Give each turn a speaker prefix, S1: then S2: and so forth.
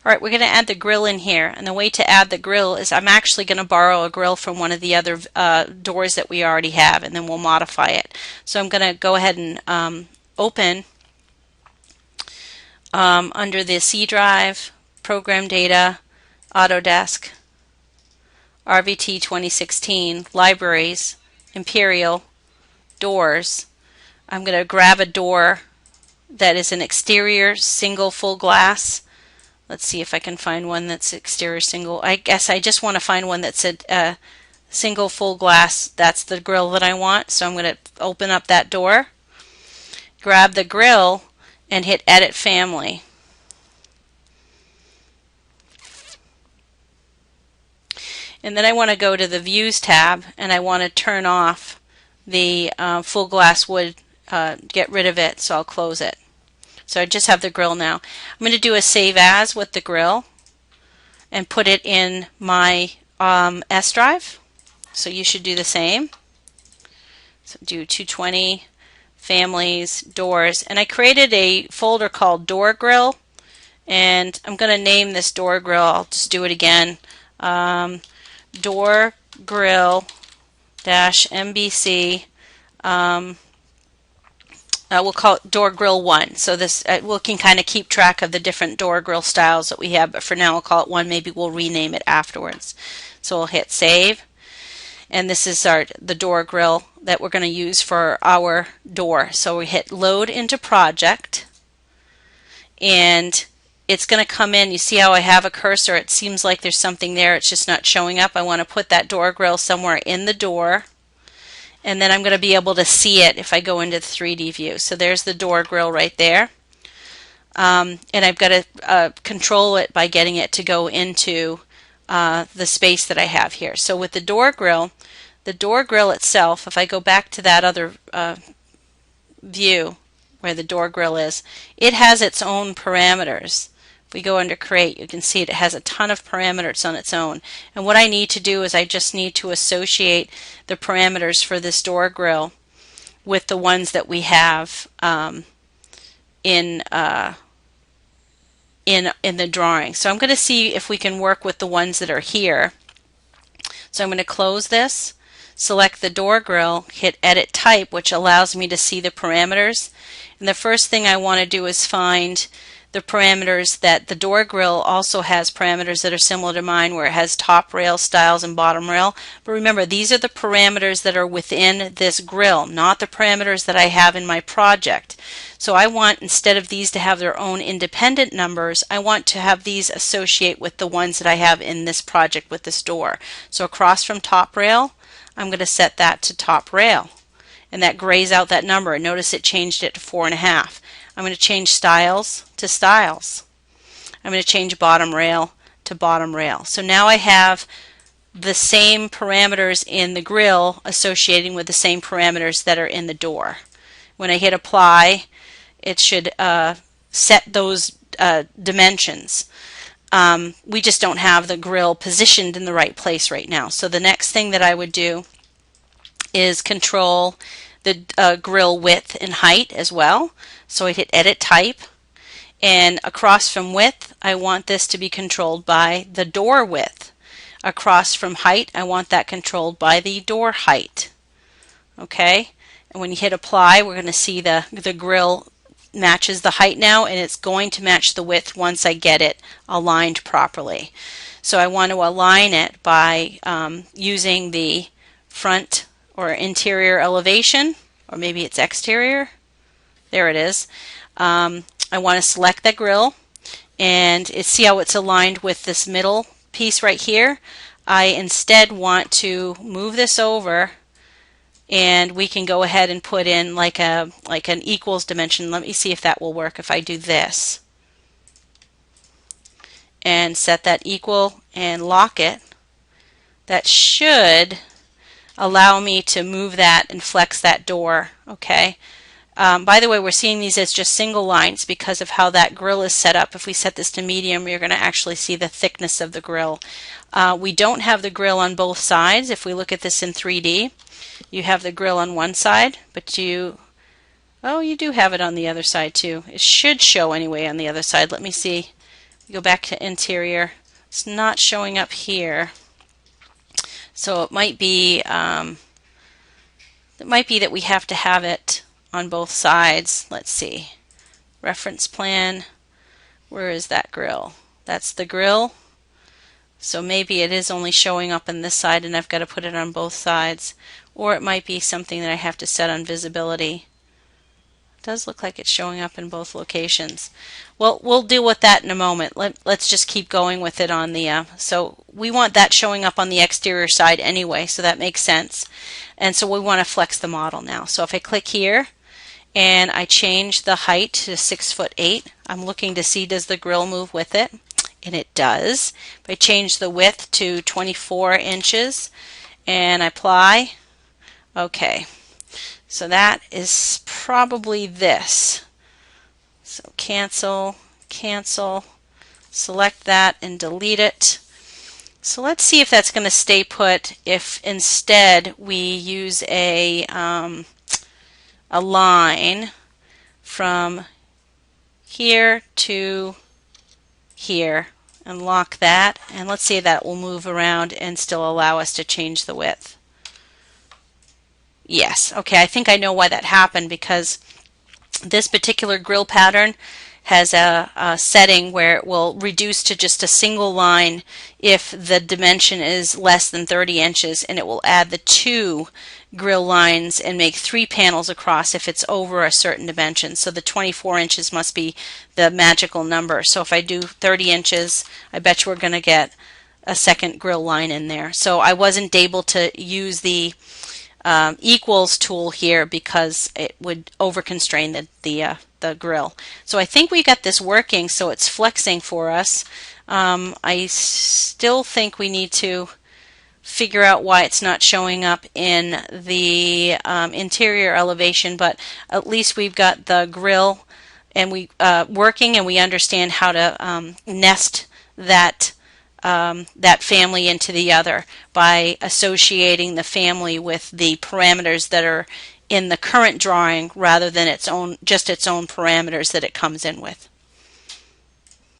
S1: Alright, we're going to add the grill in here, and the way to add the grill is I'm actually going to borrow a grill from one of the other doors that we already have, and then we'll modify it. So I'm going to go ahead and open under the C drive, Program Data, Autodesk, RVT 2016, Libraries, Imperial, Doors. I'm going to grab a door that is an exterior single full glass. Let's see if I can find one that's exterior single. I guess I just want to find one that's a single full glass. That's the grill that I want. So I'm going to open up that door, grab the grill, and hit Edit Family. And then I want to go to the Views tab, and I want to turn off the full glass wood, get rid of it, so I'll close it. So I just have the grill now. I'm going to do a Save As with the grill and put it in my S drive. So you should do the same. So do 220, Families, Doors. And I created a folder called Door Grill. And I'm going to name this Door Grill. I'll just do it again. Door Grill -MBC. We'll call it Door Grill 1. So this we can kind of keep track of the different door grill styles that we have, but for now we'll call it 1. Maybe we'll rename it afterwards. So we'll hit Save, and this is the door grill that we're going to use for our door. So we hit Load into Project, and it's going to come in. You see how I have a cursor? It seems like there's something there. It's just not showing up. I want to put that door grill somewhere in the door. And then I'm going to be able to see it if I go into the 3D view. So there's the door grill right there. And I've got to control it by getting it to go into the space that I have here. So with the door grill itself, if I go back to that other view where the door grill is, it has its own parameters. If we go under Create, you can see it has a ton of parameters on its own. And what I need to do is I just need to associate the parameters for this door grill with the ones that we have in the drawing. So I'm going to see if we can work with the ones that are here. So I'm going to close this, select the door grill, hit Edit Type, which allows me to see the parameters. And the first thing I want to do is find the parameters that the door grill also has, parameters that are similar to mine, where it has top rail styles and bottom rail. But remember, these are the parameters that are within this grill, not the parameters that I have in my project. So I want, instead of these to have their own independent numbers, I want to have these associate with the ones that I have in this project with this door. So across from top rail, I'm going to set that to top rail, and that grays out that number. And notice it changed it to 4.5. I'm going to change styles to styles. I'm going to change bottom rail to bottom rail. So now I have the same parameters in the grill associating with the same parameters that are in the door. When I hit Apply, it should set those dimensions. We just don't have the grill positioned in the right place right now. So the next thing that I would do is control the grill width and height as well. So I hit Edit Type, and across from width, I want this to be controlled by the door width. Across from height, I want that controlled by the door height. Okay, and when you hit Apply, we're going to see the grill matches the height now, and it's going to match the width once I get it aligned properly. So I want to align it by using the front or interior elevation, or maybe it's exterior. There it is. I want to select that grill, and see how it's aligned with this middle piece right here. I instead want to move this over, and we can go ahead and put in like an equals dimension. Let me see if that will work if I do this and set that equal and lock it. That should allow me to move that and flex that door. Okay. By the way, we're seeing these as just single lines because of how that grill is set up. If we set this to medium, you're going to actually see the thickness of the grill. We don't have the grill on both sides. If we look at this in 3D, you have the grill on one side, but you do have it on the other side too. It should show anyway on the other side. Let me see Go back to interior. It's not showing up here. So it might be that we have to have it on both sides. Let's see. Reference plan. Where is that grill? That's the grill. So maybe it is only showing up on this side and I've got to put it on both sides. Or it might be something that I have to set on visibility. It does look like it's showing up in both locations. Well, we'll deal with that in a moment. Let's just keep going with it on the, so we want that showing up on the exterior side anyway, so that makes sense. And so we want to flex the model now. So if I click here and I change the height to 6'8", I'm looking to see does the grill move with it. And it does. If I change the width to 24 inches and I apply, okay, so that is probably this. So cancel, cancel, select that and delete it. So let's see if that's going to stay put if instead we use a line from here to here and lock that, and let's see if that will move around and still allow us to change the width. Yes, okay, I think I know why that happened, because this particular grill pattern has a setting where it will reduce to just a single line if the dimension is less than 30 inches, and it will add the 2 grill lines and make 3 panels across if it's over a certain dimension. So the 24 inches must be the magical number. So if I do 30 inches, I bet you we're going to get a second grill line in there. So I wasn't able to use the equals tool here because it would over constrain the grill. So I think we got this working, so it's flexing for us. I still think we need to figure out why it's not showing up in the interior elevation, but at least we've got the grill and we working, and we understand how to nest that that family into the other by associating the family with the parameters that are in the current drawing rather than just its own parameters that it comes in with.